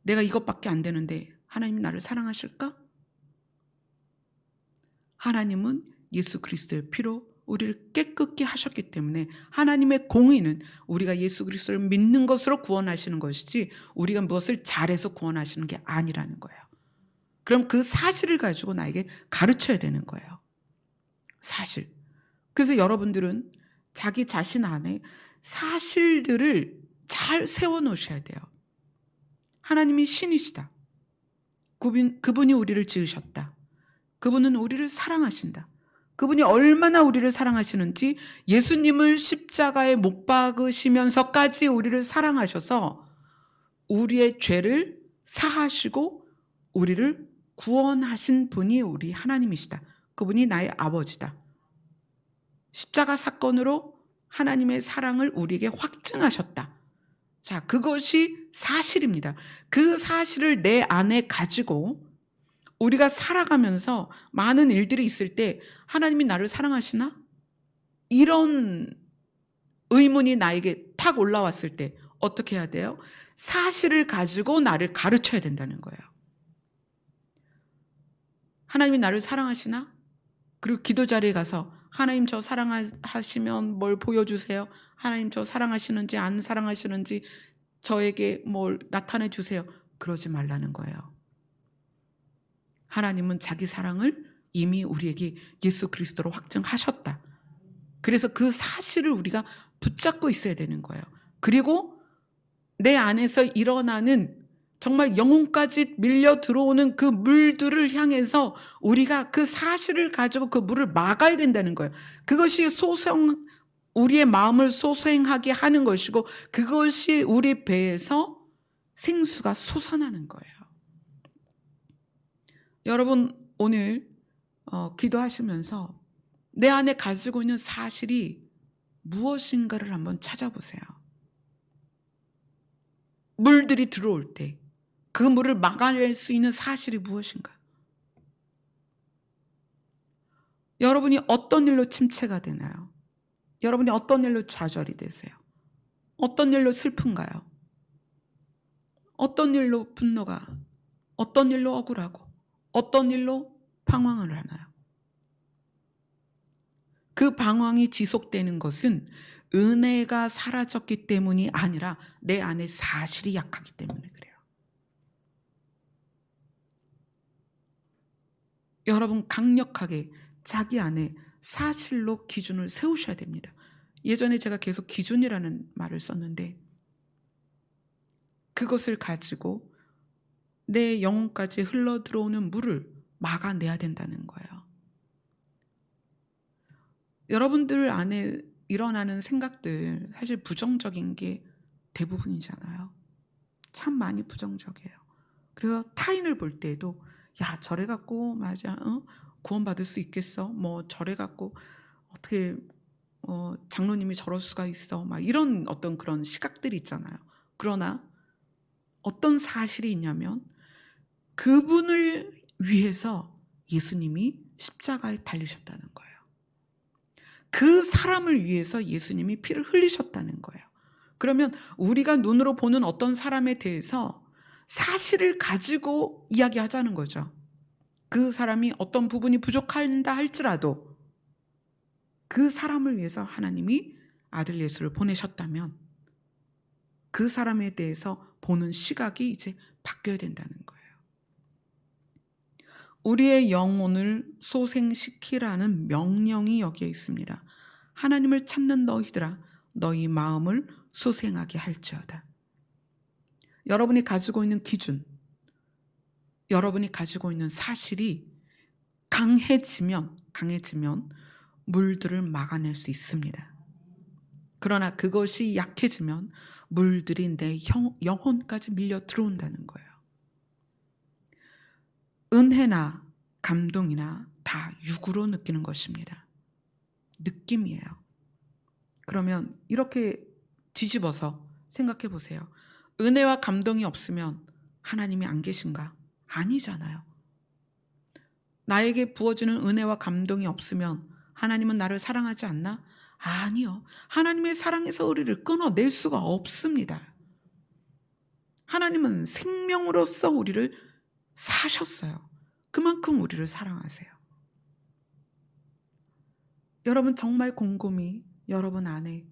내가 이것밖에 안 되는데 하나님이 나를 사랑하실까? 하나님은 예수 그리스도의 피로 우리를 깨끗게 하셨기 때문에 하나님의 공의는 우리가 예수 그리스도를 믿는 것으로 구원하시는 것이지 우리가 무엇을 잘해서 구원하시는 게 아니라는 거예요. 그럼 그 사실을 가지고 나에게 가르쳐야 되는 거예요. 사실. 그래서 여러분들은 자기 자신 안에 사실들을 잘 세워놓으셔야 돼요. 하나님이 신이시다. 그분이 우리를 지으셨다. 그분은 우리를 사랑하신다. 그분이 얼마나 우리를 사랑하시는지, 예수님을 십자가에 못 박으시면서까지 우리를 사랑하셔서 우리의 죄를 사하시고 우리를 구원하신 분이 우리 하나님이시다. 그분이 나의 아버지다. 십자가 사건으로 하나님의 사랑을 우리에게 확증하셨다. 자, 그것이 사실입니다. 그 사실을 내 안에 가지고 우리가 살아가면서 많은 일들이 있을 때 하나님이 나를 사랑하시나? 이런 의문이 나에게 탁 올라왔을 때 어떻게 해야 돼요? 사실을 가지고 나를 가르쳐야 된다는 거예요. 하나님이 나를 사랑하시나? 그리고 기도 자리에 가서 하나님 저 사랑하시면 뭘 보여주세요. 하나님 저 사랑하시는지 안 사랑하시는지 저에게 뭘 나타내 주세요. 그러지 말라는 거예요. 하나님은 자기 사랑을 이미 우리에게 예수 그리스도로 확증하셨다. 그래서 그 사실을 우리가 붙잡고 있어야 되는 거예요. 그리고 내 안에서 일어나는 정말 영혼까지 밀려 들어오는 그 물들을 향해서 우리가 그 사실을 가지고 그 물을 막아야 된다는 거예요. 그것이 우리의 마음을 소생하게 하는 것이고 그것이 우리 배에서 생수가 솟아나는 거예요. 여러분 오늘 기도하시면서 내 안에 가지고 있는 사실이 무엇인가를 한번 찾아보세요. 물들이 들어올 때 그 물을 막아낼 수 있는 사실이 무엇인가? 여러분이 어떤 일로 침체가 되나요? 여러분이 어떤 일로 좌절이 되세요? 어떤 일로 슬픈가요? 어떤 일로 분노가, 어떤 일로 억울하고, 어떤 일로 방황을 하나요? 그 방황이 지속되는 것은 은혜가 사라졌기 때문이 아니라 내 안에 사실이 약하기 때문에 그래요. 여러분 강력하게 자기 안에 사실로 기준을 세우셔야 됩니다. 예전에 제가 계속 기준이라는 말을 썼는데 그것을 가지고 내 영혼까지 흘러 들어오는 물을 막아내야 된다는 거예요. 여러분들 안에 일어나는 생각들 사실 부정적인 게 대부분이잖아요. 참 많이 부정적이에요. 그래서 타인을 볼 때에도 야 저래 갖고 맞아 구원받을 수 있겠어? 뭐 저래 갖고 어떻게 장로님이 저럴 수가 있어? 막 이런 어떤 그런 시각들이 있잖아요. 그러나 어떤 사실이 있냐면 그분을 위해서 예수님이 십자가에 달리셨다는 거예요. 그 사람을 위해서 예수님이 피를 흘리셨다는 거예요. 그러면 우리가 눈으로 보는 어떤 사람에 대해서 사실을 가지고 이야기하자는 거죠. 그 사람이 어떤 부분이 부족한다 할지라도 그 사람을 위해서 하나님이 아들 예수를 보내셨다면 그 사람에 대해서 보는 시각이 이제 바뀌어야 된다는 거예요. 우리의 영혼을 소생시키라는 명령이 여기에 있습니다. 하나님을 찾는 너희들아 너희 마음을 소생하게 할지어다. 여러분이 가지고 있는 기준, 여러분이 가지고 있는 사실이 강해지면 물들을 막아낼 수 있습니다. 그러나 그것이 약해지면 물들이 내 영혼까지 밀려 들어온다는 거예요. 은혜나 감동이나 다 육으로 느끼는 것입니다. 느낌이에요. 그러면 이렇게 뒤집어서 생각해 보세요. 은혜와 감동이 없으면 하나님이 안 계신가? 아니잖아요. 나에게 부어지는 은혜와 감동이 없으면 하나님은 나를 사랑하지 않나? 아니요. 하나님의 사랑에서 우리를 끊어낼 수가 없습니다. 하나님은 생명으로서 우리를 사셨어요. 그만큼 우리를 사랑하세요. 여러분 정말 곰곰이 여러분 안에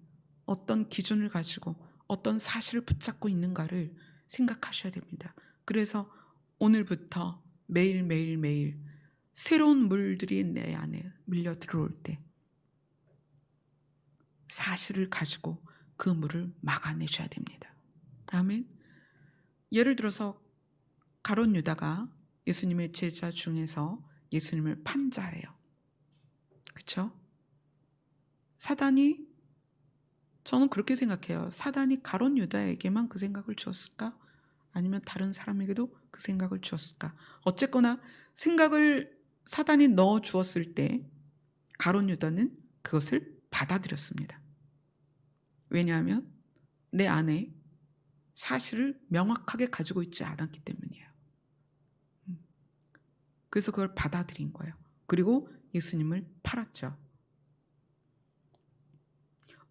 어떤 기준을 가지고 어떤 사실을 붙잡고 있는가를 생각하셔야 됩니다. 그래서 오늘부터 매일 새로운 물들이 내 안에 밀려 들어올 때 사실을 가지고 그 물을 막아내셔야 됩니다. 아멘. 예를 들어서 가룟 유다가 예수님의 제자 중에서 예수님을 판 자예요. 그렇죠? 사단이, 저는 그렇게 생각해요. 사단이 가룟 유다에게만 그 생각을 주었을까? 아니면 다른 사람에게도 그 생각을 주었을까? 어쨌거나 생각을 사단이 넣어 주었을 때 가룟 유다는 그것을 받아들였습니다. 왜냐하면 내 안에 사실을 명확하게 가지고 있지 않았기 때문이에요. 그래서 그걸 받아들인 거예요. 그리고 예수님을 팔았죠.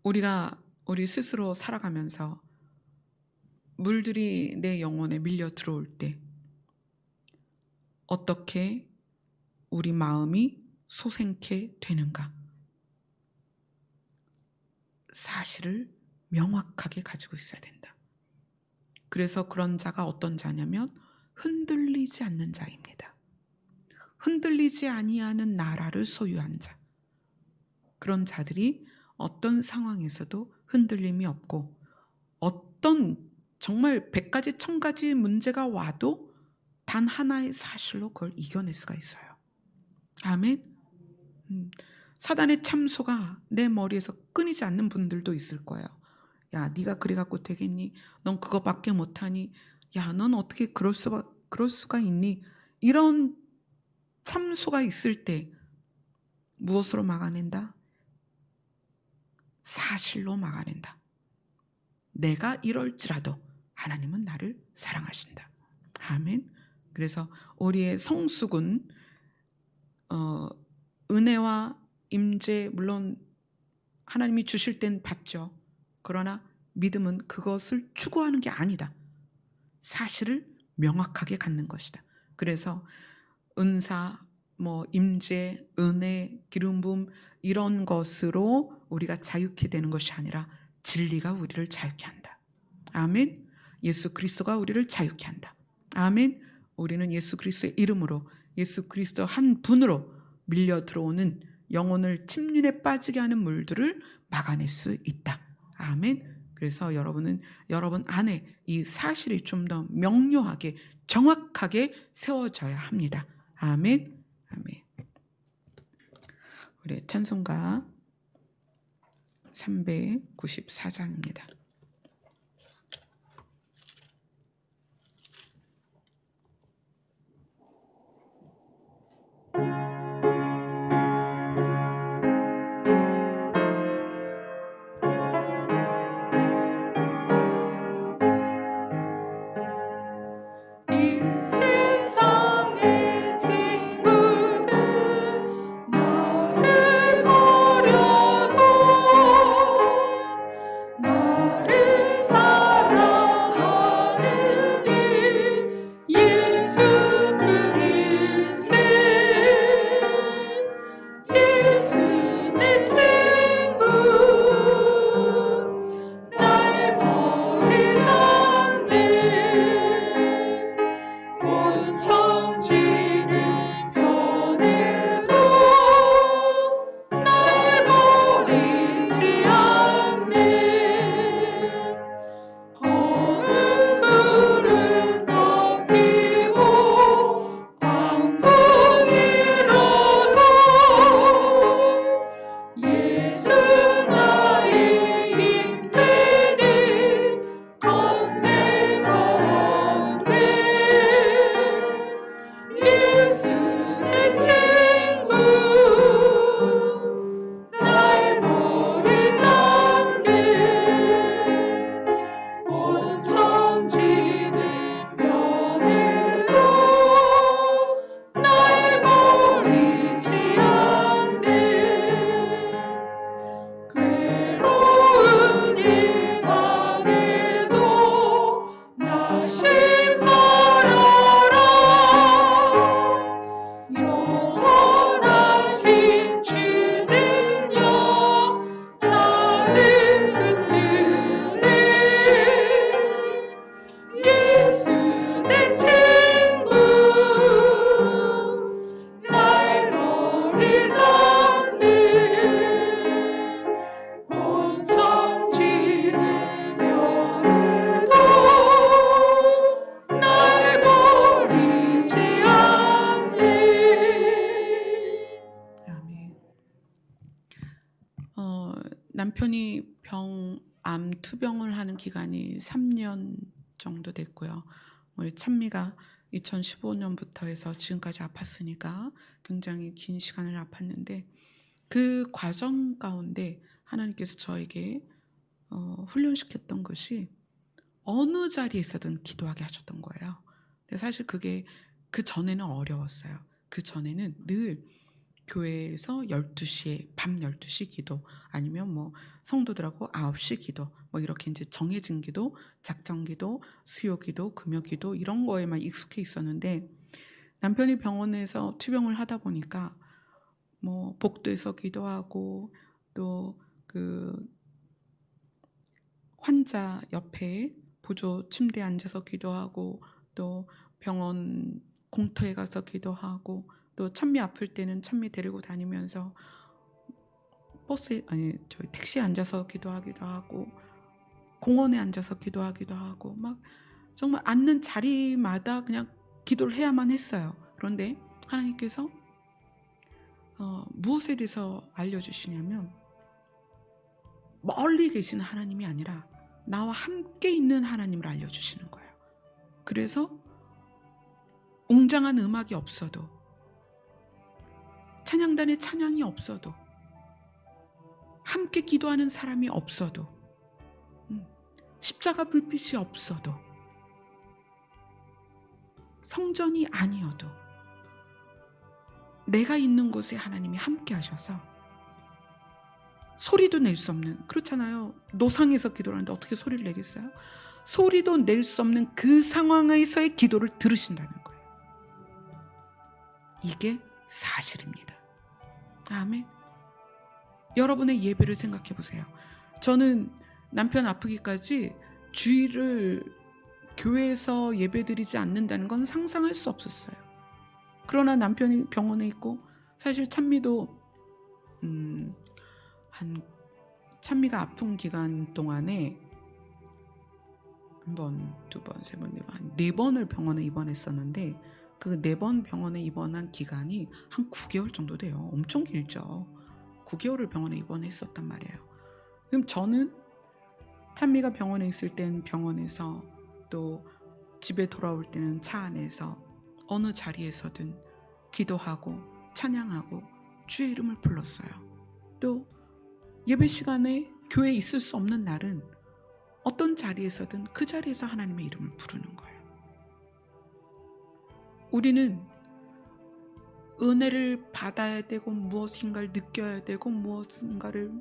우리 스스로 살아가면서 물들이 내 영혼에 밀려 들어올 때 어떻게 우리 마음이 소생케 되는가? 사실을 명확하게 가지고 있어야 된다. 그래서 그런 자가 어떤 자냐면 흔들리지 않는 자입니다. 흔들리지 아니하는 나라를 소유한 자. 그런 자들이 어떤 상황에서도 흔들림이 없고 어떤 정말 100가지 1000가지 문제가 와도 단 하나의 사실로 그걸 이겨낼 수가 있어요. 아멘. 사단의 참소가 내 머리에서 끊이지 않는 분들도 있을 거예요. 야, 네가 그래갖고 되겠니? 넌 그거밖에 못하니? 야, 넌 어떻게 그럴 수가 있니? 이런 참소가 있을 때 무엇으로 막아낸다? 사실로 막아낸다. 내가 이럴지라도 하나님은 나를 사랑하신다. 아멘. 그래서 우리의 성숙은 은혜와 임재 물론 하나님이 주실 땐 받죠. 그러나 믿음은 그것을 추구하는 게 아니다. 사실을 명확하게 갖는 것이다. 그래서 은사, 임재, 은혜, 기름 부음 이런 것으로 우리가 자유케 되는 것이 아니라 진리가 우리를 자유케 한다. 아멘. 예수 그리스도가 우리를 자유케 한다. 아멘. 우리는 예수 그리스도의 이름으로 예수 그리스도 한 분으로 밀려 들어오는 영혼을 침륜에 빠지게 하는 물들을 막아낼 수 있다. 아멘. 그래서 여러분은 여러분 안에 이 사실이 좀 더 명료하게 정확하게 세워져야 합니다. 아멘. 아멘. 우리 찬송가 394장입니다. 세상의 친구들 나를 버려 남편이 암 투병을 하는 기간이 3년 정도 됐고요. 우리 찬미가 2015년부터 해서 지금까지 아팠으니까 굉장히 긴 시간을 아팠는데, 그 과정 가운데 하나님께서 저에게 훈련시켰던 것이 어느 자리에 있어든 기도하게 하셨던 거예요. 근데 사실 그게 그전에는 어려웠어요. 그전에는 늘 교회에서 12시에 밤 12시 기도, 아니면 뭐 성도들하고 9시 기도, 뭐 이렇게 이제 정해진 기도, 작정 기도, 수요 기도, 금요 기도, 이런 거에만 익숙해 있었는데, 남편이 병원에서 투병을 하다 보니까 뭐 복도에서 기도하고, 또 그 환자 옆에 보조 침대에 앉아서 기도하고, 또 병원 공터에 가서 기도하고, 또 찬미 아플 때는 찬미 데리고 다니면서 택시에 앉아서 기도하기도 하고, 공원에 앉아서 기도하기도 하고, 막 정말 앉는 자리마다 그냥 기도를 해야만 했어요. 그런데 하나님께서 무엇에 대해서 알려주시냐면, 멀리 계시는 하나님이 아니라 나와 함께 있는 하나님을 알려주시는 거예요. 그래서 웅장한 음악이 없어도, 찬양단에 찬양이 없어도, 함께 기도하는 사람이 없어도, 십자가 불빛이 없어도, 성전이 아니어도 내가 있는 곳에 하나님이 함께 하셔서 소리도 낼 수 없는, 그렇잖아요. 노상에서 기도를 하는데 어떻게 소리를 내겠어요? 소리도 낼 수 없는 그 상황에서의 기도를 들으신다는 거예요. 이게 사실입니다. 아멘. 여러분의 예배를 생각해 보세요. 저는 남편 아프기까지 주일을 교회에서 예배드리지 않는다는 건 상상할 수 없었어요. 그러나 남편이 병원에 있고, 사실 찬미도 찬미가 아픈 기간 동안에 한 번, 두 번, 세 번, 한 4번을 병원에 입원했었는데, 그 4번 병원에 입원한 기간이 한 9개월 정도 돼요. 엄청 길죠. 9개월을 병원에 입원했었단 말이에요. 그럼 저는 찬미가 병원에 있을 땐 병원에서, 또 집에 돌아올 때는 차 안에서, 어느 자리에서든 기도하고 찬양하고 주의 이름을 불렀어요. 또 예배 시간에 교회에 있을 수 없는 날은 어떤 자리에서든 그 자리에서 하나님의 이름을 부르는 거예요. 우리는 은혜를 받아야 되고, 무엇인가를 느껴야 되고, 무엇인가를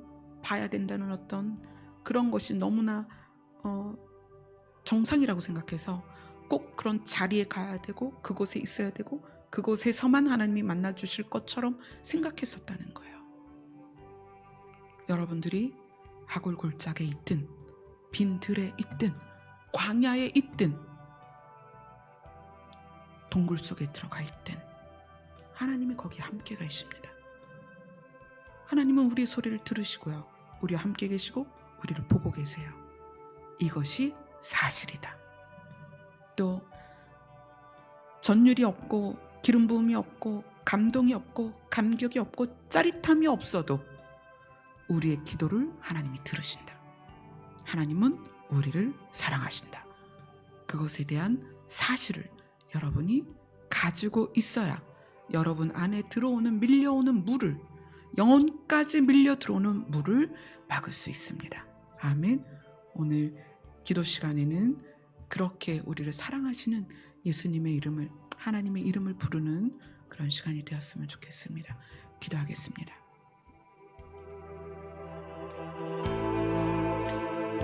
봐야 된다는 어떤 그런 것이 너무나 정상이라고 생각해서 꼭 그런 자리에 가야 되고, 그곳에 있어야 되고, 그곳에서만 하나님이 만나 주실 것처럼 생각했었다는 거예요. 여러분들이 하골 골짜기에 있든, 빈 들에 있든, 광야에 있든, 동굴 속에 들어가 있든, 하나님이 거기 함께 계십니다. 하나님은 우리의 소리를 들으시고요, 우리와 함께 계시고 우리를 보고 계세요. 이것이 사실이다. 또 전율이 없고, 기름 부음이 없고, 감동이 없고, 감격이 없고, 짜릿함이 없어도 우리의 기도를 하나님이 들으신다. 하나님은 우리를 사랑하신다. 그것에 대한 사실을 여러분이 가지고 있어야 여러분 안에 들어오는, 밀려오는 물을, 영혼까지 밀려 들어오는 물을 막을 수 있습니다. 아멘. 오늘 기도 시간에는 그렇게 우리를 사랑하시는 예수님의 이름을, 하나님의 이름을 부르는 그런 시간이 되었으면 좋겠습니다. 기도하겠습니다.